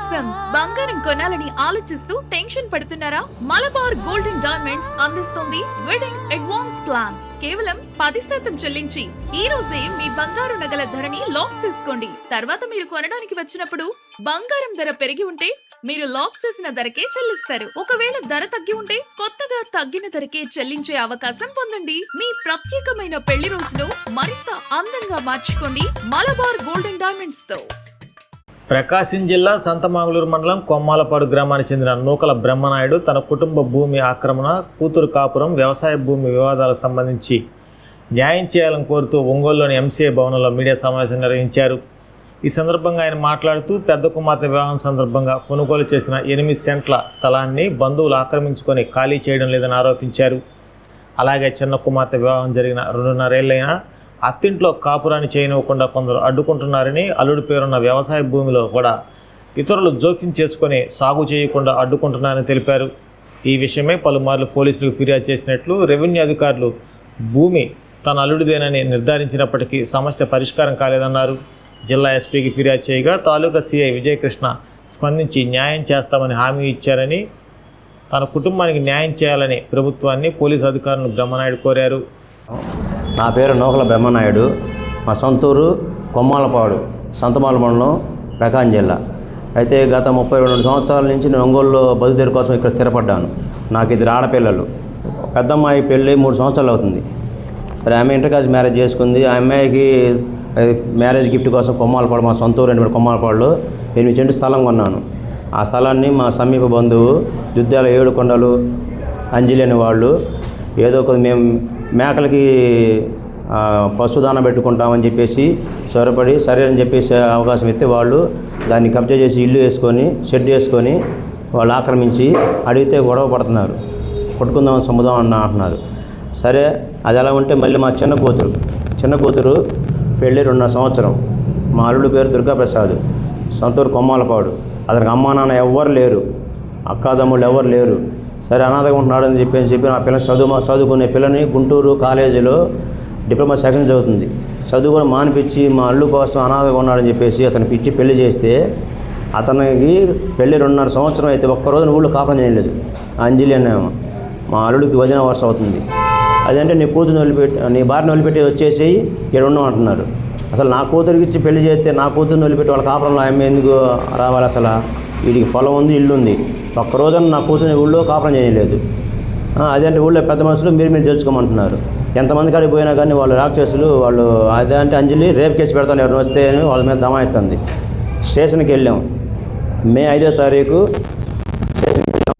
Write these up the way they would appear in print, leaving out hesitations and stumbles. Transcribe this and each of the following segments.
కోసం బంగారం కొనాలని ఆలోచిస్తూ టెన్షన్ పడుతున్నారా? మలబార్ గోల్డెన్ డైమండ్స్ అందిస్తుంది వెడ్డింగ్ అడ్వాన్స్ ప్లాన్. కేవలం 10% చెల్లించి ఈ రోజే మీ బంగారు నగల ధరని లాక్ చేసుకోండి. తర్వాత మీరు కొనడానికి వచ్చినప్పుడు బంగారం ధర పెరిగి ఉంటే మీరు లాక్ చేసిన ధరకే చెల్లిస్తారు. ఒకవేళ ధర తగ్గి ఉంటే కొత్తగా తగ్గిన ధరకే చెల్లించే అవకాశం పొందండి. మీ ప్రత్యేకమైన పెళ్లి రోజును మరింత అందంగా మార్చుకోండి మలబార్ గోల్డెన్ డైమండ్స్ తో. ప్రకాశం జిల్లా సంతమాగులూరు మండలం కొమ్మాలపాడు గ్రామానికి చెందిన నూకల బ్రహ్మనాయుడు తన కుటుంబ భూమి ఆక్రమణ, కూతురు కాపురం, వ్యవసాయ భూమి వివాదాలకు సంబంధించి న్యాయం చేయాలని కోరుతూ ఒంగోలులోని ఎంసీఏ భవనంలో మీడియా సమావేశం నిర్వహించారు. ఈ సందర్భంగా ఆయన మాట్లాడుతూ పెద్ద కుమార్తె వివాహం సందర్భంగా కొనుగోలు చేసిన 8 సెంట్ల స్థలాన్ని బంధువులు ఆక్రమించుకొని ఖాళీ చేయడం లేదని ఆరోపించారు. అలాగే చిన్న కుమార్తె వివాహం జరిగిన 2.5 ఏళ్లైనా అత్తింట్లో కాపురాన్ని చేయనివ్వకుండా కొందరు అడ్డుకుంటున్నారని, అల్లుడి పేరున్న వ్యవసాయ భూమిలో కూడా ఇతరులు జోక్యం చేసుకొని సాగు చేయకుండా అడ్డుకుంటున్నారని తెలిపారు. ఈ విషయమై పలుమార్లు పోలీసులకు ఫిర్యాదు చేసినట్లు, రెవెన్యూ అధికారులు భూమి తన అల్లుడిదేనని నిర్ధారించినప్పటికీ సమస్య పరిష్కారం కాలేదన్నారు. జిల్లా ఎస్పీకి ఫిర్యాదు చేయగా తాలూకా సిఐ విజయకృష్ణ స్పందించి న్యాయం చేస్తామని హామీ ఇచ్చారని, తన కుటుంబానికి న్యాయం చేయాలని ప్రభుత్వాన్ని, పోలీసు అధికారులను బ్రహ్మనాయుడు కోరారు. నా పేరు నూకల బ్రహ్మనాయుడు. మా సొంతూరు కొమ్మాలపాడు, సంతమాల మండలం, ప్రకాశం జిల్లా. అయితే గత 32 సంవత్సరాల నుంచి నేను ఒంగోలులో బతుకుదేరు కోసం ఇక్కడ స్థిరపడ్డాను. నాకు 2 ఆడపిల్లలు. పెద్ద అమ్మాయి పెళ్ళి 3 సంవత్సరాలు అవుతుంది. సరే, ఆమె ఇంటర్ కాస్ట్ మ్యారేజ్ చేసుకుంది. ఆ అమ్మాయికి మ్యారేజ్ గిఫ్ట్ కోసం కొమ్మాలపాడు, మా సొంతూరు అని కొమ్మాలపాడులో 8 సెంటు స్థలం కొన్నాను. ఆ స్థలాన్ని మా సమీప బంధువు దుద్దాల ఏడుకొండలు అంజలి అనే వాళ్ళు ఏదో ఒక మేము మేకలకి పశుదాన పెట్టుకుంటామని చెప్పేసి చొరపడి సరే అని చెప్పేసి అవకాశం ఇస్తే వాళ్ళు దాన్ని కబ్జా చేసి ఇల్లు వేసుకొని షెడ్ వేసుకొని వాళ్ళు ఆక్రమించి అడిగితే గొడవ పడుతున్నారు. కొట్టుకుందాం సముదాం అంటున్నారు. సరే, అది ఎలా ఉంటే మళ్ళీ మా చిన్న కూతురు పెళ్ళి 2.5 సంవత్సరం. మా అల్లుడు పేరు దుర్గాప్రసాద్, సొంతూరు కొమ్మాలపాడు. అతనికి అమ్మా నాన్న ఎవ్వరు లేరు, అక్కాదమ్ముళ్ళు ఎవరు లేరు. సరే, అనాథగా ఉంటున్నాడని చెప్పి నా పిల్లలు చదువుకునే పిల్లని గుంటూరు కాలేజీలో డిప్లొమా సెకండ్ చదువుతుంది. చదువు కూడా మానిపించి మా అల్లు కోసం అనాథగా ఉన్నాడని చెప్పేసి అతనికి ఇచ్చి పెళ్లి చేస్తే, అతనికి పెళ్ళి 2.5 సంవత్సరం అయితే ఒక్కరోజు ఊళ్ళో కాపురం చేయలేదు. అంజలి అనే మా అల్లుడికి వదిన వరుస అవుతుంది. అదంటే నీ కూతురు నీ భార్యను వదిలిపెట్టి వచ్చేసి ఇక్కడ ఉన్నాం అంటున్నారు. అసలు నా కూతురికి ఇచ్చి పెళ్లి చేస్తే నా కూతురుని వదిలిపెట్టి వాళ్ళ కాపురంలో ఆమె ఎందుకు రావాలి? అసలు వీడికి పొలం ఉంది, ఇల్లు ఉంది. ఒక్కరోజున నా కూతురుని ఊళ్ళో కాపురం చేయలేదు. అదేంటే ఊళ్ళో పెద్ద మనుషులు మీరు తెలుసుకోమంటున్నారు. ఎంతమంది కాడికి పోయినా కానీ వాళ్ళు రాక్షసులు. వాళ్ళు అదంటే అంజలి రేపు కేసు పెడతాను ఎవరిని వస్తే అని వాళ్ళ మీద దమాయిస్తుంది. స్టేషన్కి వెళ్ళాం. మే 5వ తారీఖు స్టేషన్కి వెళ్ళాం.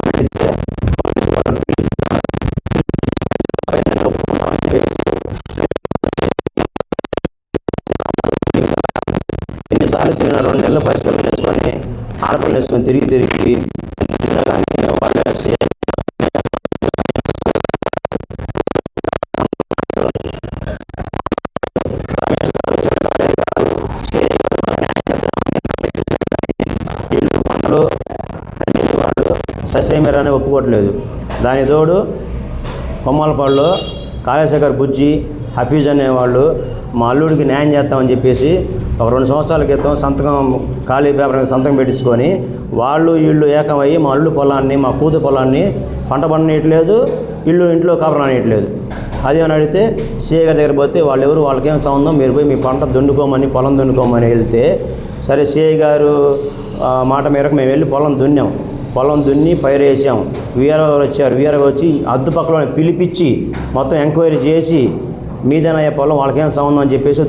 ఎన్నిసార్లు 2 నెలలు పరిష్కారం చేసుకొని ఆడపల్లి వేసుకొని తిరిగి వాళ్ళు సస్యమేరాన్ని ఒప్పుకోవట్లేదు. దాని తోడు కొమ్మాలపాడులో కాళేశేఖర్ బుజ్జి, హఫీజ్ అనేవాళ్ళు మా అల్లుడికి న్యాయం చేస్తామని చెప్పేసి ఒక 2 సంవత్సరాల క్రితం ఖాళీ పేపర్ సంతకం పెట్టించుకొని వీళ్ళు ఏకమయ్యి మా అల్లు పొలాన్ని, మా కూతురు పొలాన్ని పంట పండనీయట్లేదు, ఇంట్లో కాపురం అనేయట్లేదు. అదేమని అడిగితే సీఏ గారి దగ్గర పోతే వాళ్ళకేం సంబంధం, మీరు పోయి మీ పంట పొలం దున్నుకోమని వెళ్తే, సరే సీఐ గారు మాట మేరకు మేము వెళ్ళి పొలం దున్ని పైరు వేసాం. వీఆర్ఓ గారు వచ్చారు. వీఆర్ఓ వచ్చి అద్దుపక్కలో పిలిపించి మొత్తం ఎంక్వైరీ చేసి మీదేనయ్యే పొలం వాళ్ళకేం సంబంధం అని చెప్పేసి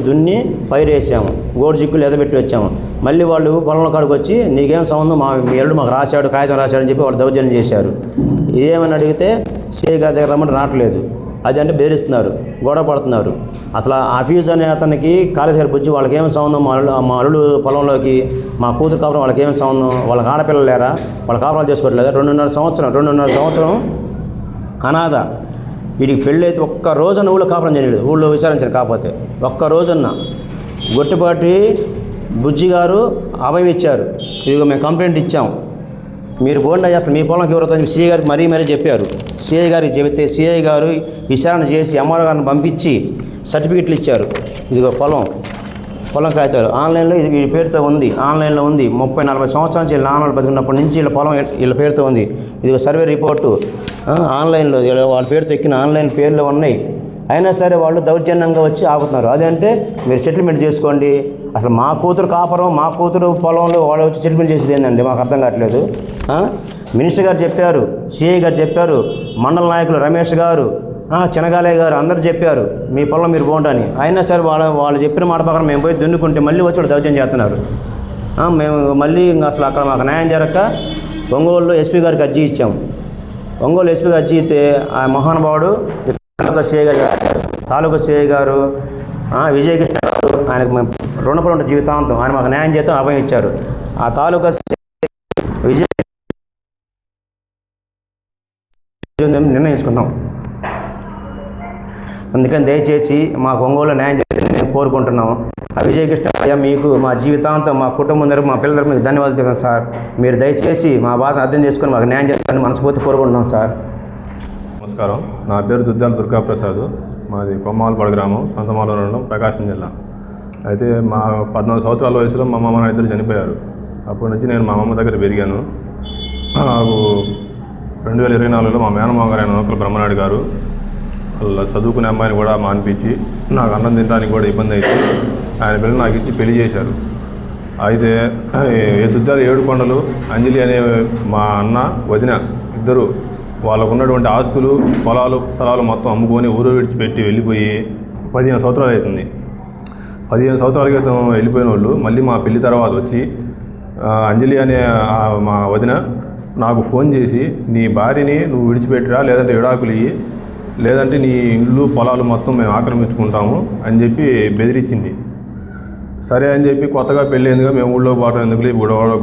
దున్ని పైరు వేసాము. గోడు చిక్కులు ఎదబెట్టి వచ్చాము. మళ్ళీ వాళ్ళు పొలంలో కాడికి వచ్చి నీకేం సంబంధం, మీ అల్లుడు మాకు రాశాడు, కాగితం రాశాడని చెప్పి వాళ్ళు దౌర్జన్యం చేశారు. ఇదేమని అడిగితే సీఐ గారి దగ్గర రమ్మని రావట్లేదు. అది అంటే బెదిరిస్తున్నారు, గొడవ పడుతున్నారు. అసలు హఫీజ్ అనే అతనికి కాళేశ్వర బుజ్జి వాళ్ళకేం సంబంధం, మా అల్లుడు పొలంలోకి మా కూతురు కాపురం వాళ్ళకేం సంబంధం, వాళ్ళకి ఆడపిల్లలు లేరా, వాళ్ళ కాపురాలు చేసుకోవట్లేదా? 2.5 సంవత్సరం అనాథ. వీడికి పెళ్ళి అయితే ఒక్క రోజున ఊళ్ళో కాపురం చేయలేదు. ఊళ్ళో విచారించారు. కాకపోతే ఒక్క రోజున్న గొట్టిపాటి బుజ్జి గారు అభయం ఇచ్చారు. ఇదిగో మేము కంప్లైంట్ ఇచ్చాం, మీరు పోండి అసలు మీ పొలంకి ఎవరైతే సీఐ గారికి మరీ చెప్పారు. సీఐ గారికి చెబితే సీఐ గారు విచారణ చేసి ఎంఆర్ఓ గారిని పంపించి సర్టిఫికెట్లు ఇచ్చారు. ఇదిగో పొలం పొలం కాగితాలు ఆన్లైన్లో ఇది వీళ్ళ పేరుతో ఉంది, ఆన్లైన్లో ఉంది. 30-40 సంవత్సరాల నుంచి వీళ్ళ నాన్నలు బతికినప్పటి నుంచి వీళ్ళ పొలం వీళ్ళ పేరుతో ఉంది. ఇది ఒక సర్వే రిపోర్టు ఆన్లైన్లో వాళ్ళ పేరుతో ఎక్కిన ఆన్లైన్ పేర్లు ఉన్నాయి. అయినా సరే వాళ్ళు దౌర్జన్యంగా వచ్చి ఆపుతున్నారు. అదంటే మీరు సెటిల్మెంట్ చేసుకోండి. అసలు మా కూతురు కాపురం, మా కూతురు పొలంలో వాళ్ళు వచ్చి సెటిల్మెంట్ చేసేది ఏంటండి మాకు అర్థం కావట్లేదు. మినిస్టర్ గారు చెప్పారు, సిఐ గారు చెప్పారు, మండల నాయకులు రమేష్ గారు, చినగాలయ్య గారు అందరూ చెప్పారు మీ పొలం మీరు బాగుండని. అయినా సరే వాళ్ళు చెప్పిన మాట ప్రకారం మేము పోయి దున్నుకుంటే మళ్ళీ వచ్చి వాళ్ళు దౌర్జన్యం చేస్తున్నారు. మేము మళ్ళీ ఇంకా అసలు అక్కడ మాకు న్యాయం జరగక ఒంగోలులో ఎస్పీ గారికి అర్జీ ఇచ్చాం. ఒంగోలు ఎస్పీ గారు అర్జీ ఇస్తే ఆ మహానుభావుడు తాలూకా సిఐ గారు రాశారు. తాలూకా సిఐ గారు విజయకృష్ణ గారు ఆయనకు మేము రుణపడి ఉంటే జీవితాంతం ఆయన మాకు న్యాయం చేస్తాం అభయం ఇచ్చారు. ఆ తాలూకా విజయ నిర్ణయించుకున్నాం. అందుకని దయచేసి మాకు ఒంగోలులో న్యాయం చేయాలని మేము కోరుకుంటున్నాం. ఆ విజయకృష్ణ అయ్యా మీకు మా జీవితాంతం మా కుటుంబం తరపు మా పిల్లల తరపు మీకు ధన్యవాదాలు చెప్తాను సార్. మీరు దయచేసి మా బాధను అర్థం చేసుకొని మాకు న్యాయం చేస్తారని మనస్ఫూర్తి కోరుకుంటున్నాం సార్. నమస్కారం, నా పేరు దుద్దాల దుర్గాప్రసాద్. మాది కొమ్మాలపాడు గ్రామం, సంతమాల మండలం, ప్రకాశం జిల్లా. అయితే మా 14 సంవత్సరాల వయసులో మా అమ్మ నాన్న ఇద్దరు చనిపోయారు. అప్పటి నుంచి నేను మా అమ్మ దగ్గర పెరిగాను. నాకు 2024లో మా మేనమామ గారు అయిన నూకల బ్రహ్మనాయుడు గారు వాళ్ళ చదువుకునే అమ్మాయిని కూడా మానిపించి నాకు అన్నం తినడానికి కూడా ఇబ్బంది అయితే ఆయన పిల్లలు నాకు ఇచ్చి పెళ్లి చేశారు. అయితే దుద్దాల ఏడుకొండలు అంజలి అనే మా అన్న వదిన ఇద్దరు వాళ్ళకు ఉన్నటువంటి ఆస్తులు పొలాలు స్థలాలు మొత్తం అమ్ముకొని ఊరు విడిచిపెట్టి వెళ్ళిపోయి 15 సంవత్సరాలు అవుతుంది. 15 సంవత్సరాల క్రితం వెళ్ళిపోయిన వాళ్ళు మళ్ళీ మా పెళ్లి తర్వాత వచ్చి అంజలి అనే మా వదిన నాకు ఫోన్ చేసి నీ భార్యని నువ్వు విడిచిపెట్టిరా, లేదంటే విడాకులు ఇయ్యి, లేదంటే నీ ఇల్లు పొలాలు మొత్తం మేము ఆక్రమించుకుంటాము అని చెప్పి బెదిరించింది. సరే అని చెప్పి కొత్తగా పెళ్ళేందుగా మేము ఊళ్ళో పోవడం ఎందుకు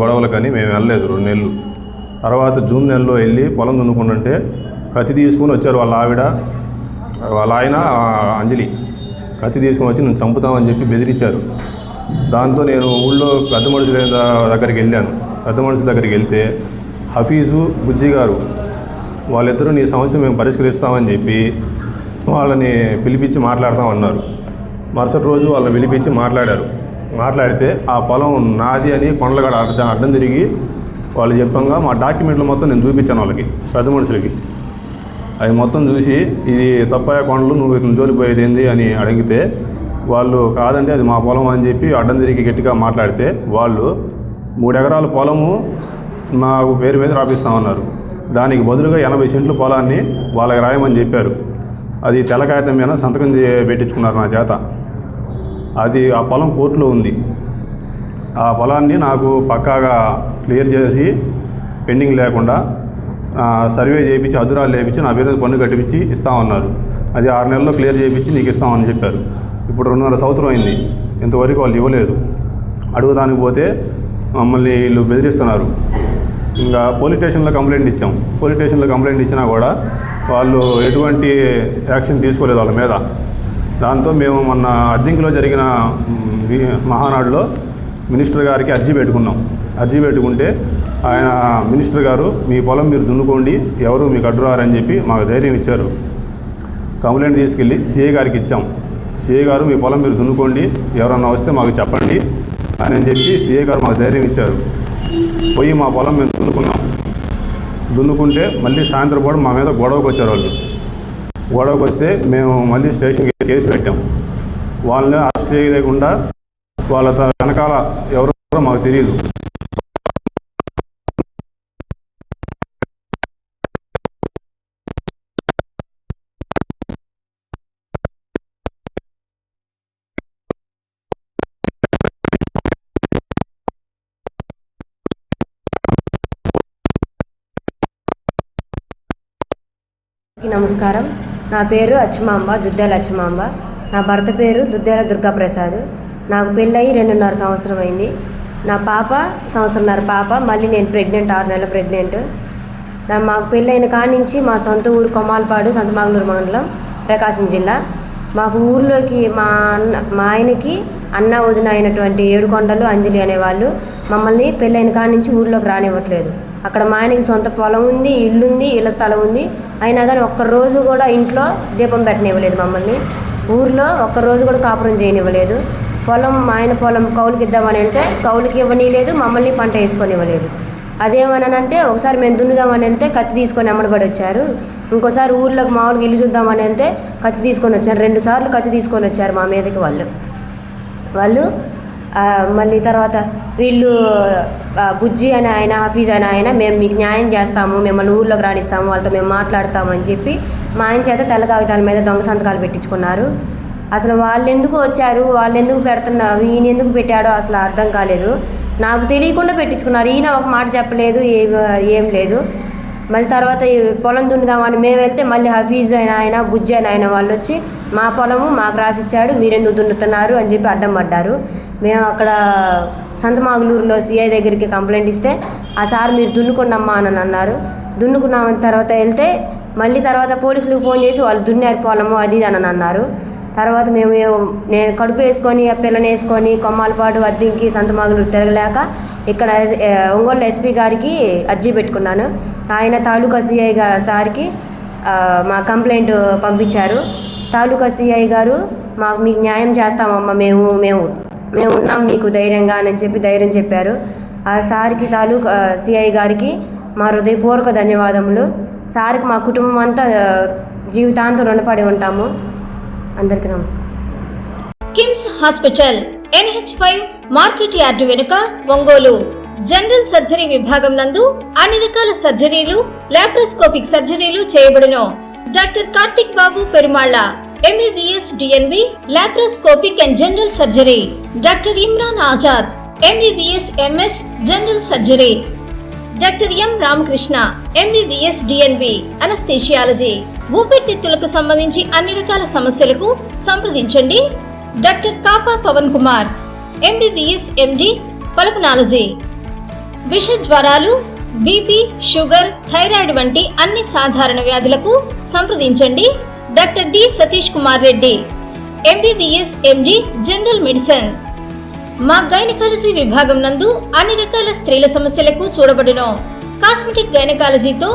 గొడవలు కానీ మేము వెళ్ళలేదు 2 నెలలు. తర్వాత జూన్ నెలలో వెళ్ళి పొలం దున్నుకుంటుంటే కత్తి తీసుకుని వచ్చారు వాళ్ళ ఆవిడ వాళ్ళ ఆయన అంజలి. కత్తి తీసుకుని వచ్చి నేను చంపుతామని చెప్పి బెదిరించారు. దాంతో నేను ఊళ్ళో పెద్ద మనుషుల దగ్గరికి వెళ్ళాను. పెద్ద మనుషుల దగ్గరికి వెళ్తే హఫీజు బుజ్జి గారు వాళ్ళిద్దరూ నీ సమస్య మేము పరిష్కరిస్తామని చెప్పి వాళ్ళని పిలిపించి మాట్లాడతామన్నారు. మరుసటి రోజు వాళ్ళని పిలిపించి మాట్లాడితే ఆ పొలం నాది అని కొండలగడ అడ్డం తిరిగి వాళ్ళు చెప్పంగా మా డాక్యుమెంట్లు మొత్తం నేను చూపించాను వాళ్ళకి, పెద్ద మనుషులకి. అవి మొత్తం చూసి ఇది తప్పయ్య కొండలు, నువ్వు ఇట్లా జోలిపోయేది ఏంది అని అడిగితే వాళ్ళు కాదంటే అది మా పొలం అని చెప్పి అడ్డం తిరిగి గట్టిగా మాట్లాడితే వాళ్ళు 3 ఎకరాల పొలము నాకు పేరు మీద రాపిస్తామన్నారు. దానికి బదులుగా 80 సెంట్లు పొలాన్ని వాళ్ళకి రాయమని చెప్పారు. అది తెల్ల కాగితం మీద సంతకం పెట్టించుకున్నారు నా చేత. అది ఆ పొలం కోర్టులో ఉంది. ఆ పొలాన్ని నాకు పక్కాగా క్లియర్ చేసి పెండింగ్ లేకుండా సర్వే చేయించి అదురాలు లేపించి నా పేరు పన్ను కట్టించి ఇస్తామన్నారు. అది 6 నెలల్లో క్లియర్ చేయించి నీకు ఇస్తామని చెప్పారు. ఇప్పుడు 2.5 సంవత్సరం అయింది, ఇంతవరకు వాళ్ళు ఇవ్వలేదు. అడుగుదానికి పోతే మమ్మల్ని వీళ్ళు బెదిరిస్తున్నారు. ఇంకా పోలీస్ స్టేషన్లో కంప్లైంట్ ఇచ్చాం. పోలీస్ స్టేషన్లో కంప్లైంట్ ఇచ్చినా కూడా వాళ్ళు ఎటువంటి యాక్షన్ తీసుకోలేదు వాళ్ళ మీద. దాంతో మేము మొన్న అద్దెంకిలో జరిగిన మహానాడులో మినిస్టర్ గారికి అర్జీ పెట్టుకున్నాం. అర్జీ పెట్టుకుంటే ఆయన మినిస్టర్ గారు మీ పొలం మీరు దున్నుకోండి, ఎవరు మీకు అడ్డురారని చెప్పి మాకు ధైర్యం ఇచ్చారు. కంప్లైంట్ తీసుకెళ్ళి సిఐ గారికి ఇచ్చాం. సిఐ గారు మీ పొలం మీరు దున్నుకోండి, ఎవరన్నా వస్తే మాకు చెప్పండి అని చెప్పి సిఐ గారు మాకు ధైర్యం ఇచ్చారు. పోయి మా పొలం మేము దున్నుకుంటే మళ్ళీ సాయంత్రం పాటు మా మీద గొడవకు వచ్చారు వాళ్ళు. గొడవకు వస్తే మేము మళ్ళీ స్టేషన్కి కేసు పెట్టాం. వాళ్ళని అరెస్ట్ చేయలేకుండా వాళ్ళ వెనకాల ఎవరో మాకు తెలియదు. నమస్కారం, నా పేరు అచ్చమాంబ, దుద్దేల అచ్చమాంబ. నా భర్త పేరు దుద్దేల దుర్గాప్రసాద్. నాకు పెళ్ళయి 2.5 సంవత్సరం అయింది. నా పాప 1.5 సంవత్సరం పాప. మళ్ళీ నేను ప్రెగ్నెంట్, 6 నెలల ప్రెగ్నెంట్. మాకు పెళ్ళైన కాడి నుంచి మా సొంత ఊరు కొమ్మాలపాడు, సంతమాగులూరు మండలం, ప్రకాశం జిల్లా. మాకు ఊర్లోకి మా ఆయనకి అన్న వదిన అయినటువంటి ఏడుకొండలు అంజలి అనేవాళ్ళు మమ్మల్ని పెళ్ళైన కాడి నుంచి ఊర్లోకి రానివ్వట్లేదు. అక్కడ మా ఆయనకి సొంత పొలం ఉంది, ఇల్లు ఉంది, ఇళ్ళ స్థలం ఉంది. అయినా కానీ ఒక్కరోజు కూడా ఇంట్లో దీపం పెట్టనివ్వలేదు మమ్మల్ని. ఊర్లో ఒక్కరోజు కూడా కాపురం చేయనివ్వలేదు. ఆయన పొలం కౌలుకి ఇద్దామని వెళ్తే కౌలుకి ఇవ్వనీయలేదు, మమ్మల్ని పంట వేసుకొని ఇవ్వలేదు. అదేమనంటే ఒకసారి మేము దున్నుదామని వెళ్తే కత్తి తీసుకొని అమ్మడబడి వచ్చారు. ఇంకోసారి ఊర్లోకి మామూలుగా ఇల్లు చూద్దామని వెళ్తే కత్తి తీసుకొని వచ్చారు. 2 సార్లు కత్తి తీసుకొని వచ్చారు మా మీదకి వాళ్ళు. మళ్ళీ తర్వాత వీళ్ళు బుజ్జి అని ఆయన, హఫీజ్ అని ఆయన, మేము మీకు న్యాయం చేస్తాము, మిమ్మల్ని ఊర్లోకి రాణిస్తాము, వాళ్ళతో మేము మాట్లాడతామని చెప్పి మా ఆయన చేత తెల్ల కాగితాల మీద దొంగ సంతకాలు పెట్టించుకున్నారు. అసలు వాళ్ళు ఎందుకు వచ్చారు, వాళ్ళు ఎందుకు పెడుతున్నారు, ఈయన ఎందుకు పెట్టాడో అసలు అర్థం కాలేదు. నాకు తెలియకుండా పెట్టించుకున్నారు. ఈయన ఒక మాట చెప్పలేదు, ఏం లేదు. మళ్ళీ తర్వాత పొలం దున్నుదామని మేము వెళ్తే మళ్ళీ హఫీజ్ అయిన ఆయన, బుజ్జి అని ఆయన వాళ్ళు వచ్చి మా పొలము మాకు రాసిచ్చాడు, మీరెందుకు దున్నుతున్నారు అని చెప్పి అడ్డం పడ్డారు. మేము అక్కడ సంతమాగులూరులో సిఐ దగ్గరికి కంప్లైంట్ ఇస్తే ఆ సార్ మీరు దున్నుకున్నమ్మా అని అన్నారు. దున్నుకున్నామని తర్వాత వెళ్తే మళ్ళీ తర్వాత పోలీసులకు ఫోన్ చేసి వాళ్ళు దున్నారు పొలము అది అని అన్నారు. తర్వాత నేను కడుపు వేసుకొని ఆ పిల్లని వేసుకొని కొమ్మాలపాడు, అద్దింకి, సంతమాగులూరు తిరగలేక ఇక్కడ ఒంగోలు ఎస్పీ గారికి అర్జీ పెట్టుకున్నాను. ఆయన తాలూకా సిఐ సార్కి మా కంప్లైంట్ పంపించారు. తాలూకా సిఐ గారు మీకు న్యాయం చేస్తామమ్మా, మేము ఉన్నాం మీకు ధైర్యంగా అని చెప్పి ధైర్యం చెప్పారు. ఆ సార్కి తాలూకా సిఐ గారికి మా హృదయపూర్వక ధన్యవాదములు. సార్కి మా కుటుంబం అంతా జీవితాంతం రుణపడి ఉంటాము. అందరికీ నమస్కారం. KIMS hospital NH5 market yard వెనుక ఒంగోలు. జనరల్ సర్జరీ విభాగం నందు అన్ని రకాల సర్జరీలు, లాప్రోస్కోపిక్ సర్జరీలు చేయబడును. Doctor Karthik Babu Perumalla MBBS DNB laparoscopic and general surgery. Doctor Imran Azad MBBS MS general surgery. Doctor M Ramakrishna MBBS DNB anaesthesiology. ఊపిరితిత్తులకు సంబంధించి అన్ని రకాల సమస్యలకు సంప్రదించండి. Doctor Kapa Pavan Kumar MBBS MD pulmonology. విష జ్వరాలు, బీపీ, షుగర్, థైరాయిడ్ వంటి అన్ని సాధారణ వ్యాధులకు సంప్రదించండి. Doctor D Satish Kumar Reddy MBBS MD general medicine. మా గైనకాలజీ విభాగం నందు అన్ని రకాల స్త్రీల సమస్యలకు చూడబడును. కాస్మెటిక్ గైనకాలజీతో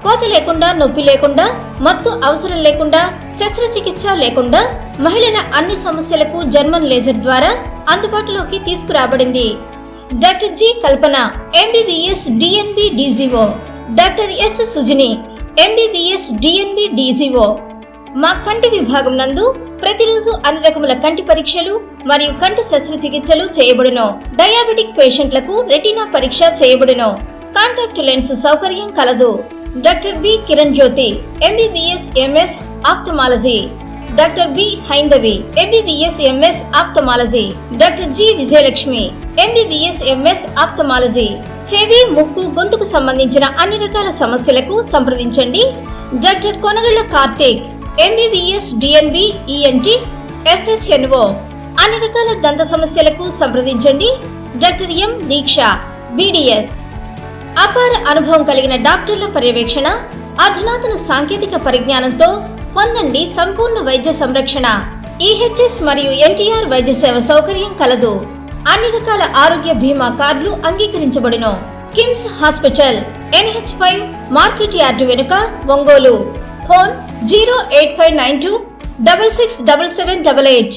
కోత లేకుండా, నొప్పి లేకుండా, మత్తు అవసరం లేకుండా, శస్త్రచికిత్స లేకుండా మహిళల అన్ని సమస్యలకు జర్మన్ లేజర్ ద్వారా అందుబాటులోకి తీసుకురాబడింది. డాక్టర్ జి కల్పన MBBS DNB DGO. Doctor yes Sujini MBBS DNB DGO. మా కంటి విభాగం నందు ప్రతిరోజు అన్ని రకముల కంటి పరీక్షలు మరియు కంటి శస్త్రచికిత్సలు చేయబడును. డయాబెటిక్ పేషెంట్లకు రెటీనా పరీక్ష చేయబడును. కాంటాక్ట్ లెన్స్ సౌకర్యం కలదు. Doctor B Kiran Jyothi MBBS MS ophthalmology. Doctor B Haindavi MBBS MS ophthalmology. Doctor G Vijayalakshmi MBBS MS ophthalmology. చెవి, ముక్కు, గొంతుకు సంబంధించిన అన్ని రకాల సమస్యలకు సంప్రదించండి. Doctor Konagalla Karthik MBBS DNB ENT FHNO. అన్ని రకాల దంత సమస్యలకు సంప్రదించండి. Doctor M Deeksha BDS. అపార అనుభవం కలిగిన డాక్టర్ల పర్యవేక్షణ, అధునాతన సాంకేతిక పరిజ్ఞానంతో పొందండి సంపూర్ణ వైద్య సంరక్షణ. EHS మరియు NTR వైద్య సేవ సౌకర్యం కలదు. అన్ని రకాల ఆరోగ్య బీమా కార్డులు అంగీకరించబడును. KIMS hospital NH5 market yard వెనుక ఒంగోలు. ఫోన్ 08592 667788.